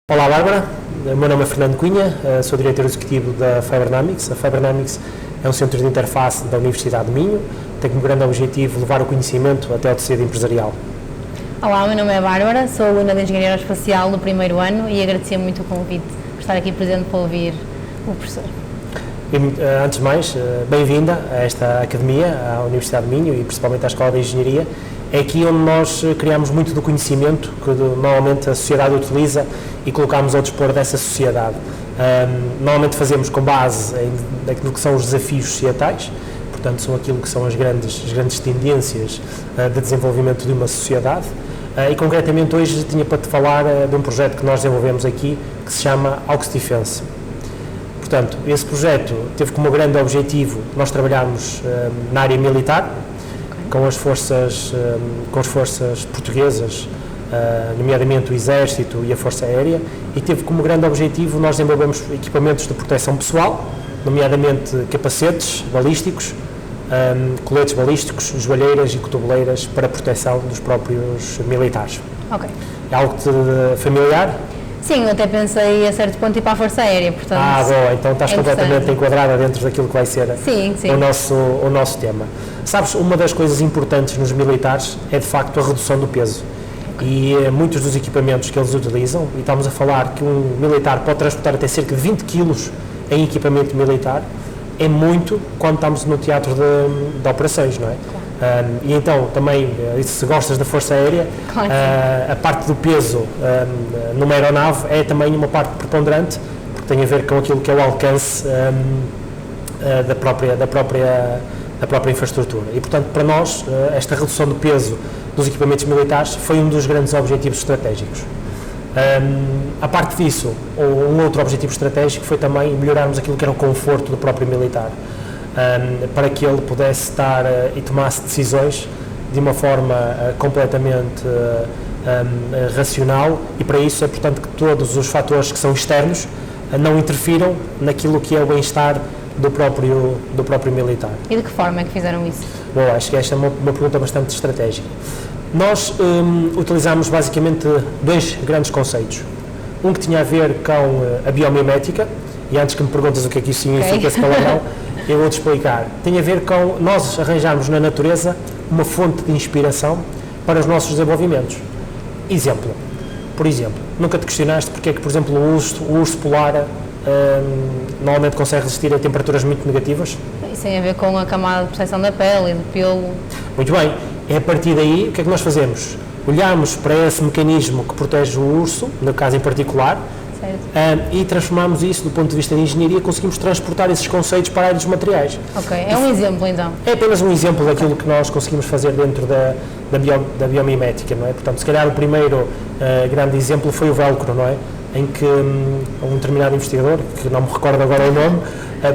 Olá Bárbara, o meu nome é Fernando Cunha, sou diretor executivo da Fibernamics. A Fibernamics é um centro de interface da Universidade de Minho, tem como grande objetivo levar o conhecimento até ao tecido empresarial. Olá, o meu nome é Bárbara, sou aluna de Engenharia Aeroespacial no primeiro ano e agradecia muito o convite por estar aqui presente para ouvir o professor. Antes de mais, bem-vinda a esta academia, à Universidade de Minho e principalmente à Escola de Engenharia. É aqui onde nós criamos muito do conhecimento que normalmente a sociedade utiliza e colocamos ao dispor dessa sociedade. Normalmente fazemos com base naquilo que são os desafios societais, portanto são aquilo que são as grandes tendências de desenvolvimento de uma sociedade. E concretamente hoje tinha para te falar de um projeto que nós desenvolvemos aqui que se chama AUX Defense. Portanto, esse projeto teve como grande objetivo nós trabalharmos na área militar, com as forças portuguesas, nomeadamente o Exército e a Força Aérea, e teve como grande objetivo nós desenvolvemos equipamentos de proteção pessoal, nomeadamente capacetes balísticos, coletes balísticos, joalheiras e cotoveleiras para proteção dos próprios militares. Ok. É algo familiar? Sim, eu até pensei a certo ponto ir para a Força Aérea, portanto... Boa, então estás completamente enquadrada dentro daquilo que vai ser sim. O nosso tema. Sabes, uma das coisas importantes nos militares é de facto a redução do peso. E muitos dos equipamentos que eles utilizam, e estamos a falar que um militar pode transportar até cerca de 20 kg em equipamento militar, é muito quando estamos no teatro de operações, não é? E então também, se gostas da Força Aérea, claro. A parte do peso numa aeronave é também uma parte preponderante, porque tem a ver com aquilo que é o alcance da própria infraestrutura. E portanto, para nós, esta redução do peso dos equipamentos militares foi um dos grandes objetivos estratégicos. A parte disso, um outro objetivo estratégico foi também melhorarmos aquilo que era o conforto do próprio militar, para que ele pudesse estar e tomasse decisões de uma forma completamente racional, e para isso é importante que todos os fatores que são externos não interfiram naquilo que é o bem-estar do próprio militar. E de que forma é que fizeram isso? Bom, acho que esta é uma pergunta bastante estratégica. Nós utilizamos basicamente dois grandes conceitos. Um que tinha a ver com a biomimética, e antes que me perguntes o que é que isso significa, esse palavrão, eu vou-te explicar. Tem a ver com nós arranjarmos na natureza uma fonte de inspiração para os nossos desenvolvimentos. Por exemplo, nunca te questionaste porque é que, por exemplo, o urso polar normalmente consegue resistir a temperaturas muito negativas? Isso tem a ver com a camada de proteção da pele e do pelo. Muito bem. É a partir daí, o que é que nós fazemos? Olhamos para esse mecanismo que protege o urso, no caso em particular, e transformamos isso do ponto de vista de engenharia, conseguimos transportar esses conceitos para a área dos materiais. Ok, é um exemplo então. É apenas um exemplo daquilo que nós conseguimos fazer dentro da biomimética, não é? Portanto, se calhar o primeiro grande exemplo foi o velcro, não é? Em que um determinado investigador, que não me recordo agora o nome,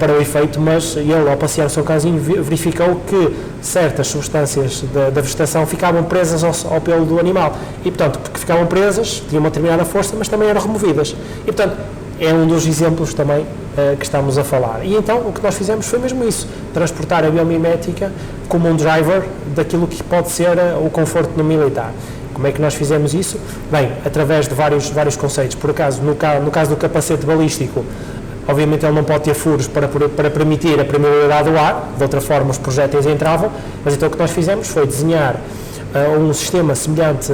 para o efeito, mas ele, ao passear o seu casinho, verificou que certas substâncias da vegetação ficavam presas ao pelo do animal. E, portanto, porque ficavam presas, tinham uma determinada força, mas também eram removidas. E, portanto, é um dos exemplos também que estamos a falar. E então, o que nós fizemos foi mesmo isso, transportar a biomimética como um driver daquilo que pode ser o conforto no militar. Como é que nós fizemos isso? Bem, através de vários conceitos. Por acaso, no caso do capacete balístico, obviamente ele não pode ter furos para permitir a permeabilidade do ar, de outra forma os projéteis entravam, mas então o que nós fizemos foi desenhar um sistema semelhante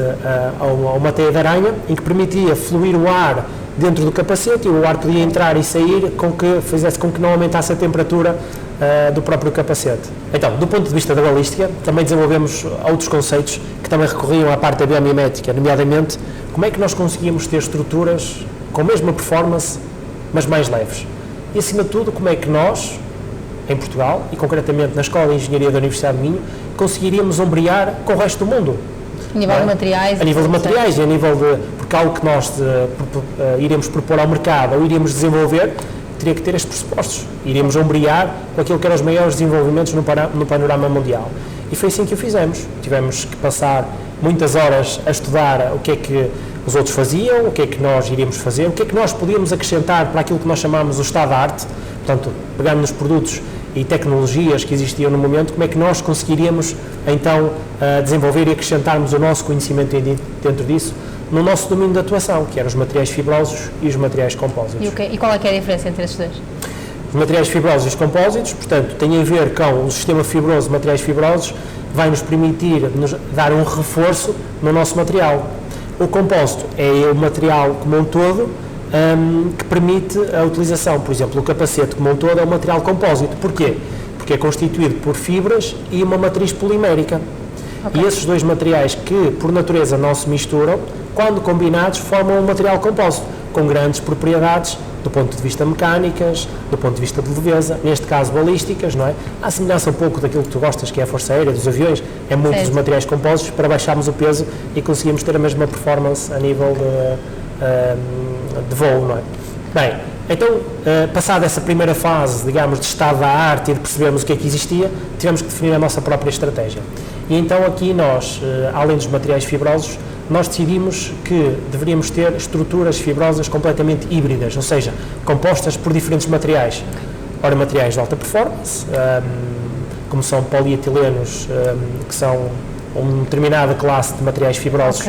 a uma teia de aranha, em que permitia fluir o ar dentro do capacete e o ar podia entrar e sair, fizesse com que não aumentasse a temperatura do próprio capacete. Então, do ponto de vista da balística, também desenvolvemos outros conceitos que também recorriam à parte da biomimética, nomeadamente como é que nós conseguíamos ter estruturas com a mesma performance, mas mais leves. E, acima de tudo, como é que nós, em Portugal, e concretamente na Escola de Engenharia da Universidade de Minho, conseguiríamos ombrear com o resto do mundo. A nível de materiais? A nível de materiais e a nível porque algo que nós iremos propor ao mercado ou iríamos desenvolver, teria que ter estes pressupostos. Iríamos ombrear com aquilo que eram os maiores desenvolvimentos no panorama mundial. E foi assim que o fizemos. Tivemos que passar muitas horas a estudar o que é que os outros faziam, o que é que nós iríamos fazer, o que é que nós podíamos acrescentar para aquilo que nós chamamos o estado da arte, portanto, pegando nos produtos e tecnologias que existiam no momento, como é que nós conseguiríamos então desenvolver e acrescentarmos o nosso conhecimento dentro disso, no nosso domínio de atuação, que eram os materiais fibrosos e os materiais compósitos. E qual é que é a diferença entre estes dois? Os materiais fibrosos e os compósitos, portanto, têm a ver com o sistema fibroso de materiais fibrosos, vai nos permitir dar um reforço no nosso material. O compósito é o material como um todo que permite a utilização. Por exemplo, o capacete como um todo é um material compósito. Porquê? Porque é constituído por fibras e uma matriz polimérica. Okay. E esses dois materiais que, por natureza, não se misturam, quando combinados, formam um material compósito, com grandes propriedades do ponto de vista mecânicas, do ponto de vista de leveza, neste caso balísticas, não é? À semelhança um pouco daquilo que tu gostas, que é a força aérea, dos aviões, é muito dos materiais compósitos para baixarmos o peso e conseguirmos ter a mesma performance a nível de voo, não é? Bem, então, passada essa primeira fase, digamos, de estado da arte e de percebermos o que é que existia, tivemos que definir a nossa própria estratégia. E então aqui nós, além dos materiais fibrosos, nós decidimos que deveríamos ter estruturas fibrosas completamente híbridas, ou seja, compostas por diferentes materiais. Ora, materiais de alta performance, como são polietilenos, que são uma determinada classe de materiais fibrosos,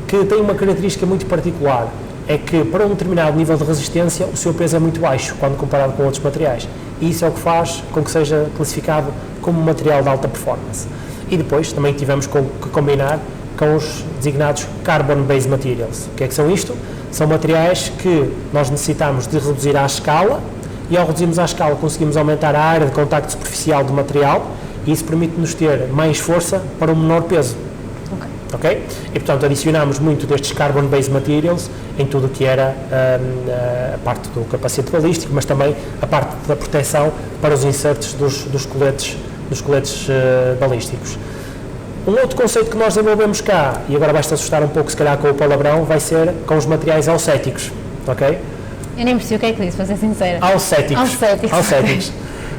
que tem uma característica muito particular, é que para um determinado nível de resistência o seu peso é muito baixo quando comparado com outros materiais. E isso é o que faz com que seja classificado como um material de alta performance. E depois também tivemos que combinar com os designados Carbon-Based Materials. O que é que são isto? São materiais que nós necessitamos de reduzir à escala e ao reduzirmos à escala conseguimos aumentar a área de contacto superficial do material e isso permite-nos ter mais força para um menor peso. Ok? E portanto adicionamos muito destes Carbon-Based Materials em tudo o que era a parte do capacete balístico, mas também a parte da proteção para os inserts dos coletes balísticos. Um outro conceito que nós desenvolvemos cá, e agora vais-te assustar um pouco se calhar com o palavrão, vai ser com os materiais alcéticos, ok? Eu nem percebi o que é que disse, para ser sincera. Alcéticos.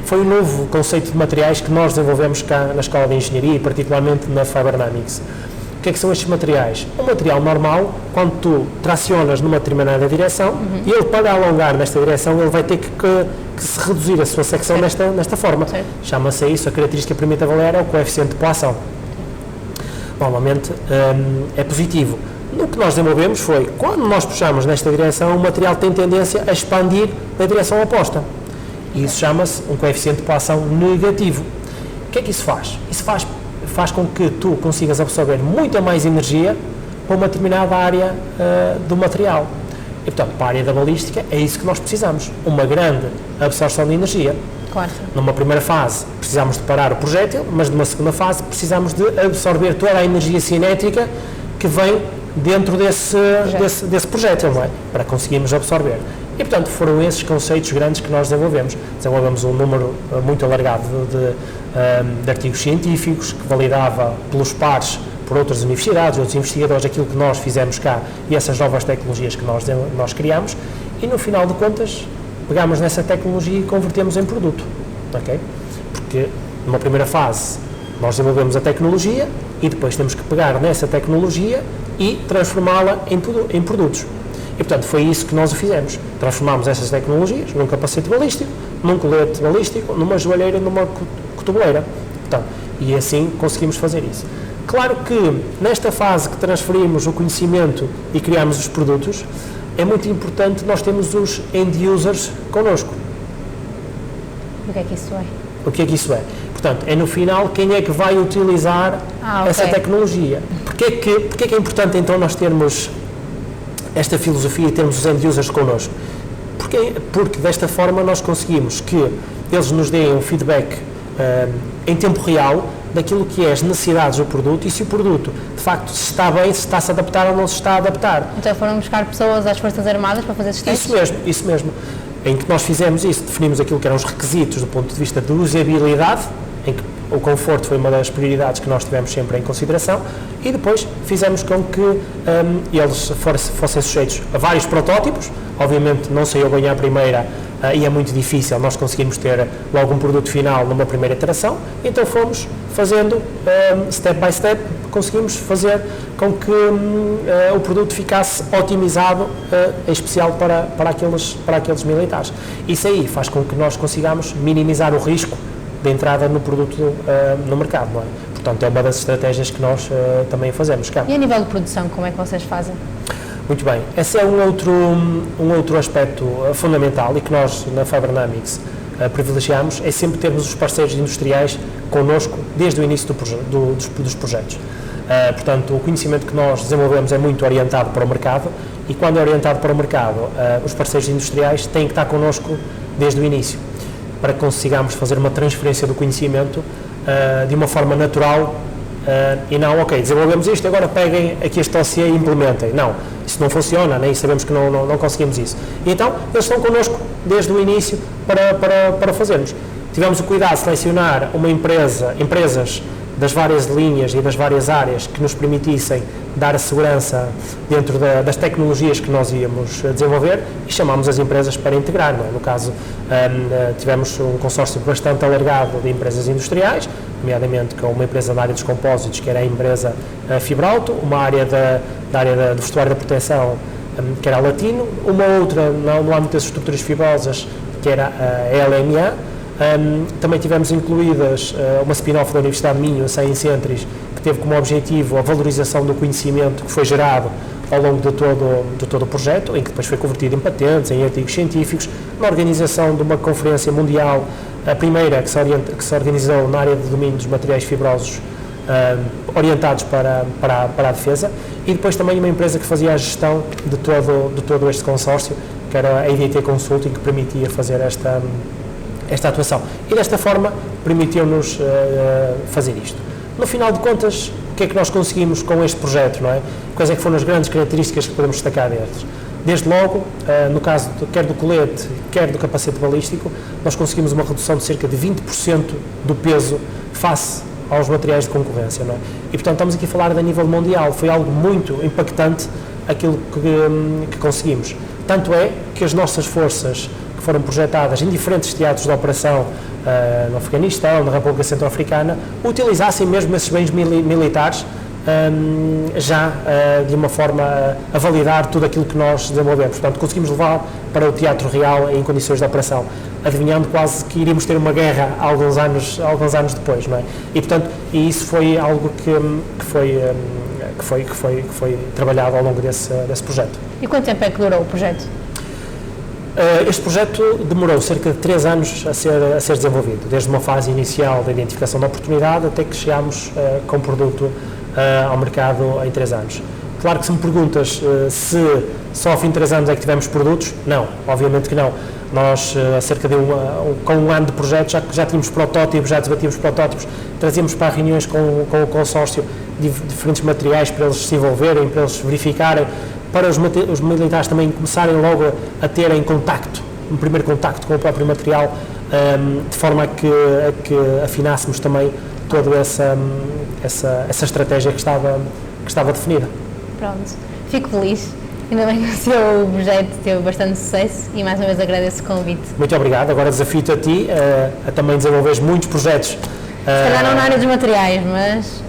Foi um novo conceito de materiais que nós desenvolvemos cá na Escola de Engenharia e particularmente na Fiberdynamics. O que é que são estes materiais? Um material normal, quando tu tracionas numa determinada direção, e ele para alongar nesta direção, ele vai ter que se reduzir a sua secção nesta forma. Chama-se isso, a característica que permite avaliar é o coeficiente de poação. Normalmente é positivo. O que nós desenvolvemos foi, quando nós puxamos nesta direção, o material tem tendência a expandir na direção oposta. E isso chama-se um coeficiente de poação negativo. O que é que isso faz? Isso faz com que tu consigas absorver muita mais energia para uma determinada área do material. E, portanto, para a área da balística é isso que nós precisamos, uma grande absorção de energia. Claro. Numa primeira fase precisamos de parar o projétil, mas numa segunda fase precisamos de absorver toda a energia cinética que vem dentro desse projétil, não é? Para conseguirmos absorver. E, portanto, foram esses conceitos grandes que nós desenvolvemos. Desenvolvemos um número muito alargado de artigos científicos que validava pelos pares por outras universidades, outros investigadores, aquilo que nós fizemos cá e essas novas tecnologias que nós criamos e, no final de contas, pegámos nessa tecnologia e convertemos em produto, ok? Porque numa primeira fase nós desenvolvemos a tecnologia e depois temos que pegar nessa tecnologia e transformá-la em produtos. E portanto foi isso que nós fizemos, transformámos essas tecnologias num capacete balístico, num colete balístico, numa joalheira, numa cotoveleira, portanto, e assim conseguimos fazer isso. Claro que nesta fase que transferimos o conhecimento e criamos os produtos, é muito importante nós termos os end users connosco. O que é que isso é? O que é que isso é? Portanto, é no final quem é que vai utilizar essa tecnologia. Porquê que é importante então nós termos esta filosofia e termos os end users connosco? Porque desta forma nós conseguimos que eles nos deem um feedback em tempo real daquilo que é as necessidades do produto e se o produto, de facto, se está bem, se está-se a adaptar ou não se está a adaptar. Então foram buscar pessoas às Forças Armadas para fazer esses testes? Isso mesmo. Em que nós fizemos isso, definimos aquilo que eram os requisitos do ponto de vista de usabilidade, em que o conforto foi uma das prioridades que nós tivemos sempre em consideração, e depois fizemos com que eles fossem sujeitos a vários protótipos. Obviamente não saiu bem à primeira e é muito difícil nós conseguirmos ter logo um produto final numa primeira iteração, então fomos fazendo step by step, conseguimos fazer com que o produto ficasse otimizado, em especial para aqueles militares. Isso aí faz com que nós consigamos minimizar o risco de entrada no produto no mercado, não é? Portanto, é uma das estratégias que nós também fazemos cá. E a nível de produção, como é que vocês fazem? Muito bem, esse é um outro aspecto fundamental e que nós na Fiberdynamics privilegiamos, é sempre termos os parceiros industriais connosco desde o início dos projetos. Portanto, o conhecimento que nós desenvolvemos é muito orientado para o mercado e quando é orientado para o mercado, os parceiros industriais têm que estar connosco desde o início, para que consigamos fazer uma transferência do conhecimento de uma forma natural e não, ok, desenvolvemos isto, agora peguem aqui este dossiê e implementem. Não, isso não funciona, nem sabemos que não conseguimos isso. E então, eles estão connosco desde o início para fazermos. Tivemos o cuidado de selecionar empresas das várias linhas e das várias áreas que nos permitissem dar a segurança dentro das tecnologias que nós íamos desenvolver e chamámos as empresas para integrar, não é? No caso, tivemos um consórcio bastante alargado de empresas industriais, nomeadamente com uma empresa da área dos compósitos, que era a empresa Fibrauto, uma área da área do vestuário da proteção, que era a Latino, uma outra no âmbito das estruturas fibrosas, que era a LMA. Também tivemos incluídas uma spin-off da Universidade de Minho, a Science Entries, que teve como objetivo a valorização do conhecimento que foi gerado ao longo de todo o projeto, em que depois foi convertido em patentes, em artigos científicos, na organização de uma conferência mundial, a primeira que se organizou na área de domínio dos materiais fibrosos orientados para a defesa, e depois também uma empresa que fazia a gestão de todo este consórcio, que era a IDT Consulting, que permitia fazer esta atuação. E desta forma permitiu-nos fazer isto. No final de contas, o que é que nós conseguimos com este projeto, não é? Quais é que foram as grandes características que podemos destacar deles? Desde logo, no caso quer do colete, quer do capacete balístico, nós conseguimos uma redução de cerca de 20% do peso face aos materiais de concorrência, não é? E portanto estamos aqui a falar a nível mundial, foi algo muito impactante aquilo que conseguimos. Tanto é que as nossas forças que foram projetadas em diferentes teatros de operação no Afeganistão, na República Centro-Africana, utilizassem mesmo esses bens militares de uma forma a validar tudo aquilo que nós desenvolvemos. Portanto, conseguimos levar para o teatro real em condições de operação, adivinhando quase que iríamos ter uma guerra alguns anos depois, não é? E portanto, isso foi algo que foi trabalhado ao longo desse projeto. E quanto tempo é que durou o projeto? Este projeto demorou cerca de 3 anos a ser desenvolvido, desde uma fase inicial da identificação da oportunidade até que chegámos com o produto ao mercado em 3 anos. Claro que se me perguntas se só ao fim de 3 anos é que tivemos produtos, não, obviamente que não. Nós, com um ano de projeto, já tínhamos protótipos, já debatíamos protótipos, trazíamos para reuniões com o consórcio diferentes materiais para eles se envolverem, para eles verificarem, para os militares também começarem logo a terem um primeiro contacto com o próprio material, de forma a que afinássemos também toda essa estratégia que estava definida. Pronto, fico feliz. Ainda bem que o seu projeto teve bastante sucesso e mais uma vez agradeço o convite. Muito obrigado. Agora desafio-te a ti a também desenvolveres muitos projetos. Se calhar não na área dos materiais, mas...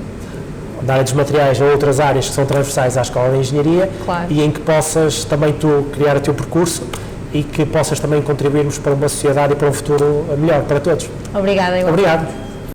Da área dos materiais ou outras áreas que são transversais à Escola de Engenharia, claro. E em que possas também tu criar o teu percurso e que possas também contribuirmos para uma sociedade e para um futuro melhor para todos. Obrigada. Obrigado.